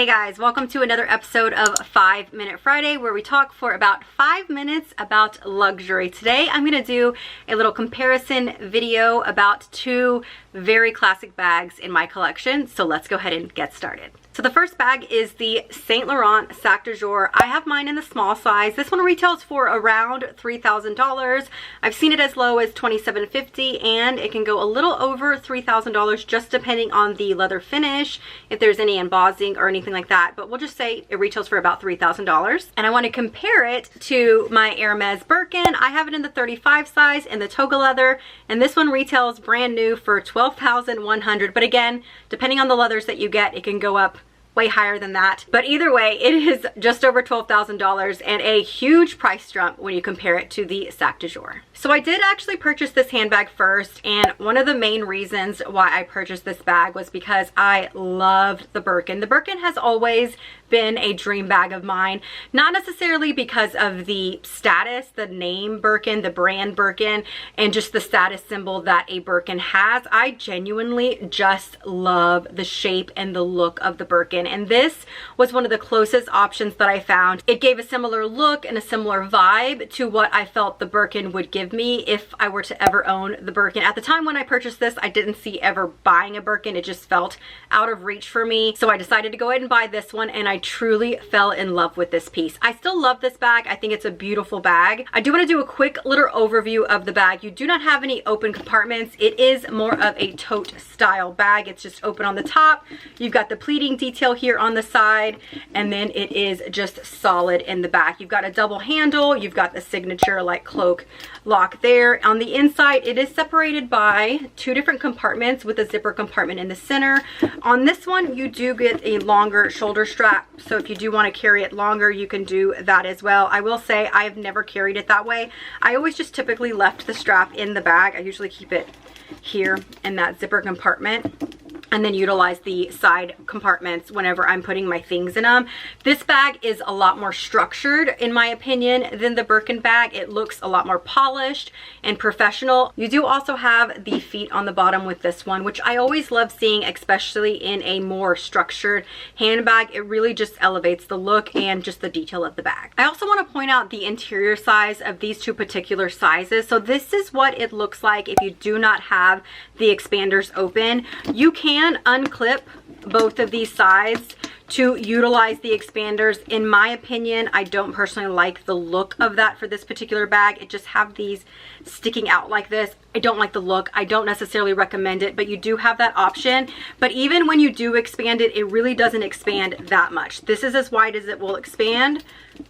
Hey guys, welcome to another episode of 5 Minute Friday, where we talk for about 5 minutes about luxury. Today I'm going to do a little comparison video about two very classic bags in my collection. So let's go ahead and get started. So the first bag is the Saint Laurent Sac De Jour. I have mine in the small size. This one retails for around $3,000. I've seen it as low as $2,750, and it can go a little over $3,000 just depending on the leather finish, if there's any embossing or anything like that. But we'll just say it retails for about $3,000. And I want to compare it to my Hermes Birkin. I have it in the 35 size in the toga leather, and this one retails brand new for $12,100. But again, depending on the leathers that you get, it can go up way higher than that. But either way, it is just over $12,000 and a huge price jump when you compare it to the Sac De Jour. So I did actually purchase this handbag first, and one of the main reasons why I purchased this bag was because I loved the Birkin. The Birkin has always been a dream bag of mine, not necessarily because of the status, the name Birkin, the brand Birkin, and just the status symbol that a Birkin has. I genuinely just love the shape and the look of the Birkin, and this was one of the closest options that I found. It gave a similar look and a similar vibe to what I felt the Birkin would give me if I were to ever own the Birkin. At the time when I purchased this, I didn't see ever buying a Birkin. It just felt out of reach for me. So I decided to go ahead and buy this one, and I truly fell in love with this piece. I still love this bag. I think it's a beautiful bag. I do want to do a quick little overview of the bag. You do not have any open compartments. It is more of a tote style bag. It's just open on the top. You've got the pleating detail here on the side, and then it is just solid in the back. You've got a double handle. You've got the signature like cloak lock there. On the inside, it is separated by two different compartments with a zipper compartment in the center. On this one, you do get a longer shoulder strap, so if you do want to carry it longer, you can do that as well. I will say I have never carried it that way. I always just typically left the strap in the bag. I usually keep it here in that zipper compartment, and then utilize the side compartments whenever I'm putting my things in them. This bag is a lot more structured, in my opinion, than the Birkin bag. It looks a lot more polished and professional. You do also have the feet on the bottom with this one, which I always love seeing, especially in a more structured handbag. It really just elevates the look and just the detail of the bag. I also want to point out the interior size of these two particular sizes. So this is what it looks like if you do not have the expanders open. You can unclip both of these sides to utilize the expanders. In my opinion, I don't personally like the look of that for this particular bag. It just have these sticking out like this. I don't like the look. I don't necessarily recommend it, but you do have that option. But even when you do expand it, it really doesn't expand that much. This is as wide as it will expand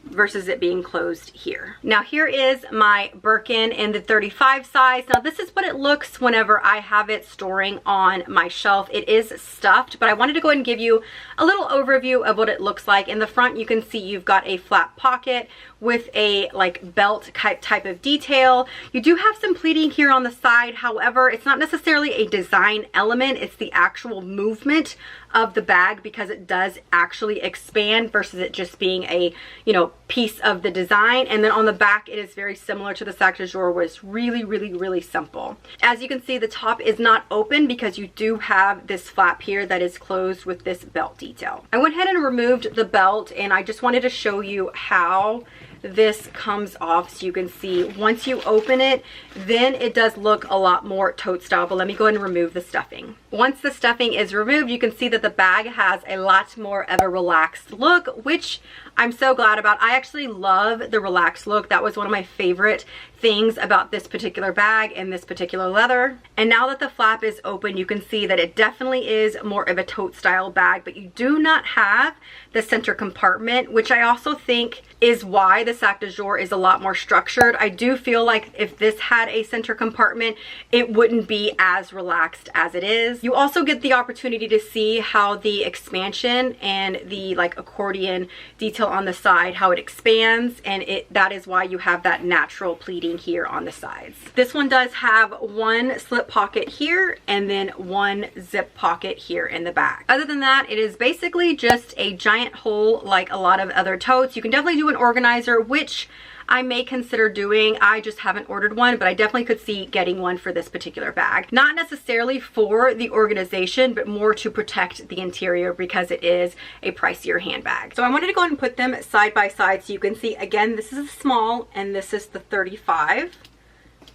versus it being closed here. Now here is my Birkin in the 35 size. Now this is what it looks whenever I have it storing on my shelf. It is stuffed, but I wanted to go ahead and give you a little overview of what it looks like. In the front, you can see you've got a flat pocket with a like belt type of detail. You do have some pleating here on the side. However, it's not necessarily a design element. It's the actual movement of the bag, because it does actually expand versus it just being a, you know, piece of the design. And then on the back, it is very similar to the Sac De Jour, where it's really simple. As you can see, the top is not open because you do have this flap here that is closed with this belt detail. I went ahead and removed the belt, and I just wanted to show you how this comes off. So you can see once you open it, then it does look a lot more tote style. But let me go ahead and remove the stuffing. Once the stuffing is removed, you can see that the bag has a lot more of a relaxed look, which I'm so glad about. I actually love the relaxed look. That was one of my favorite things about this particular bag and this particular leather. And now that the flap is open, you can see that it definitely is more of a tote style bag, but you do not have the center compartment, which I also think is why the Sac De Jour is a lot more structured. I do feel like if this had a center compartment, it wouldn't be as relaxed as it is. You also get the opportunity to see how the expansion and the like accordion detail on the side, how it expands, and that is why you have that natural pleating here on the sides. This one does have one slip pocket here and then one zip pocket here in the back. Other than that, it is basically just a giant hole like a lot of other totes. You can definitely do an organizer interior, which I may consider doing. I just haven't ordered one, but I definitely could see getting one for this particular bag. Not necessarily for the organization, but more to protect the interior because it is a pricier handbag. So I wanted to go ahead and put them side by side so you can see, again, this is a small and this is the 35.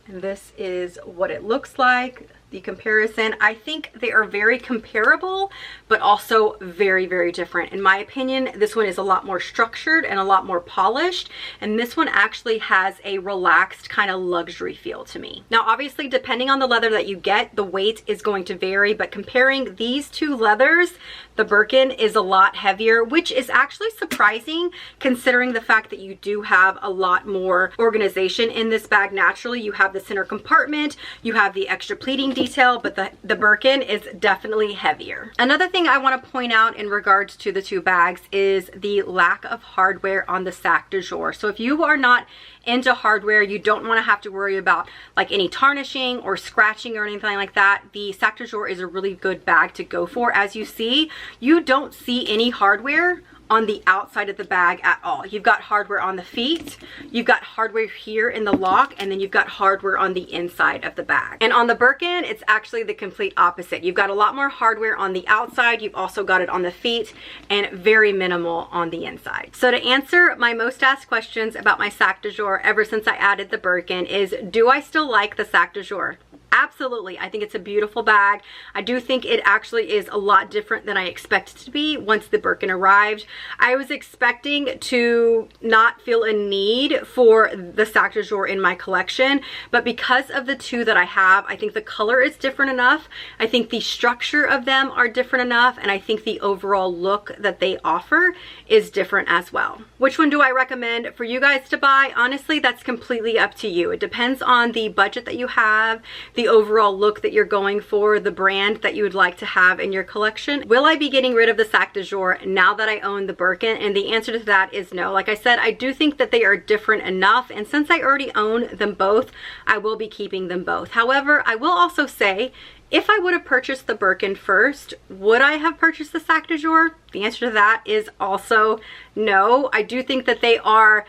And this is what it looks like. The comparison, I think they are very comparable, but also very, very different. In my opinion, this one is a lot more structured and a lot more polished, and this one actually has a relaxed kind of luxury feel to me. Now, obviously, depending on the leather that you get, the weight is going to vary, but comparing these two leathers, the Birkin is a lot heavier, which is actually surprising considering the fact that you do have a lot more organization in this bag naturally. You have the center compartment, you have the extra pleating detail, but the Birkin is definitely heavier. Another thing I want to point out in regards to the two bags is the lack of hardware on the Sac De Jour. So if you are not into hardware, you don't want to have to worry about like any tarnishing or scratching or anything like that, the Sac De Jour is a really good bag to go for. As you see, you don't see any hardware on the outside of the bag at all. You've got hardware on the feet, you've got hardware here in the lock, and then you've got hardware on the inside of the bag. And on the Birkin, it's actually the complete opposite. You've got a lot more hardware on the outside, you've also got it on the feet, and very minimal on the inside. So to answer my most asked questions about my Sac De Jour ever since I added the Birkin is, do I still like the Sac De Jour? Absolutely. I think it's a beautiful bag. I do think it actually is a lot different than I expected it to be once the Birkin arrived. I was expecting to not feel a need for the Sac De Jour in my collection, but because of the two that I have, I think the color is different enough. I think the structure of them are different enough, and I think the overall look that they offer is different as well. Which one do I recommend for you guys to buy? Honestly, that's completely up to you. It depends on the budget that you have, the overall look that you're going for, the brand that you would like to have in your collection. Will I be getting rid of the Sac De Jour now that I own the Birkin? And the answer to that is no. Like I said, I do think that they are different enough, and since I already own them both, I will be keeping them both. However, I will also say, if I would have purchased the Birkin first, would I have purchased the Sac De Jour? The answer to that is also no. I do think that they are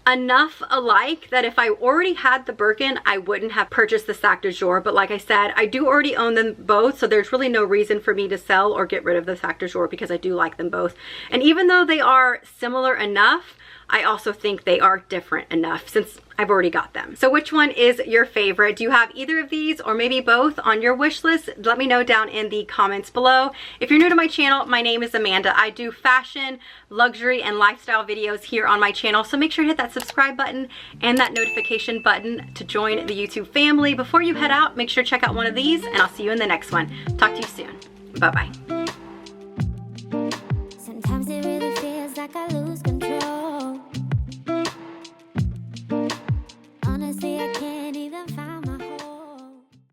enough alike that if I already had the Birkin, I wouldn't have purchased the Sac De Jour. But like I said, I do already own them both, so there's really no reason for me to sell or get rid of the Sac De Jour because I do like them both. And even though they are similar enough, I also think they are different enough since I've already got them. So which one is your favorite? Do you have either of these or maybe both on your wish list? Let me know down in the comments below. If you're new to my channel, my name is Amanda. I do fashion, luxury, and lifestyle videos here on my channel, so make sure to hit that subscribe button and that notification button to join the YouTube family. Before you head out, make sure to check out one of these, and I'll see you in the next one. Talk to you soon. Bye-bye. Sometimes it really feels like I lose control.